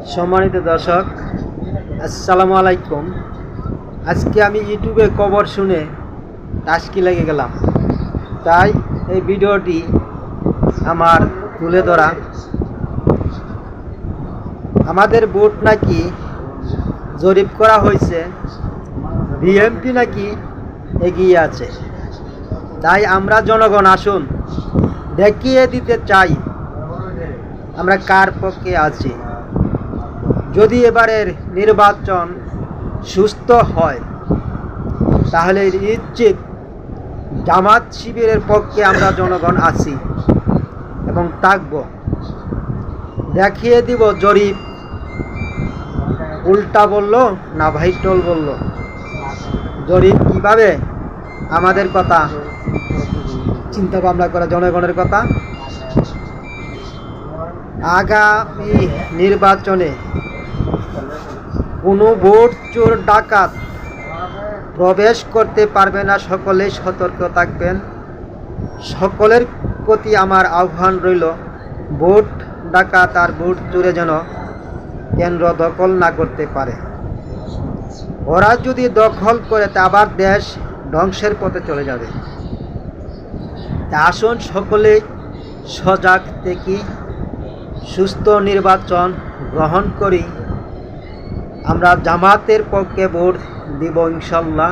সম্মানিত দর্শক, আসসালামু আলাইকুম। আজকে আমি ইউটিউবে খবর শুনে টাস্কি লেগে গেলাম, তাই এই ভিডিওটি আমার তুলে ধরা। আমাদের ভোট নাকি জরিপ করা হয়েছে, বিএনপি নাকি এগিয়ে আছে। তাই আমরা জনগণ আসুন দেখিয়ে দিতে চাই আমরা কার পক্ষে আছি। যদি এবারের নির্বাচন সুস্থ হয় তাহলে নিশ্চিত জামাত শিবিরের পক্ষে আমরা জনগণ আছি এবং থাকব। দেখিয়ে দিব জরিপ উল্টা বলল না ভাইটল বলল, জরিপ কিভাবে আমাদের কথা চিন্তা ভাবনা করা, জনগণের কথা। আগামী নির্বাচনে কোনো ভোট চোর ডাকাত প্রবেশ করতে পারবে না, সকলেই সতর্ক থাকবেন। সকলের প্রতি আমার আহ্বান রইল, ভোট ডাকাত আর ভোট চোরে যেন কেন্দ্র দখল না করতে পারে। ওরা যদি দখল করে তা আবার দেশ ধ্বংসের পথে চলে যাবে। তা আসুন সকলেই সজাগ থেকে সুস্থ নির্বাচন গ্রহণ করি। আমরা জামাতের পক্ষে ভোট দিব ইনশাল্লাহ,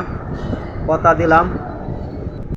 কথা দিলাম।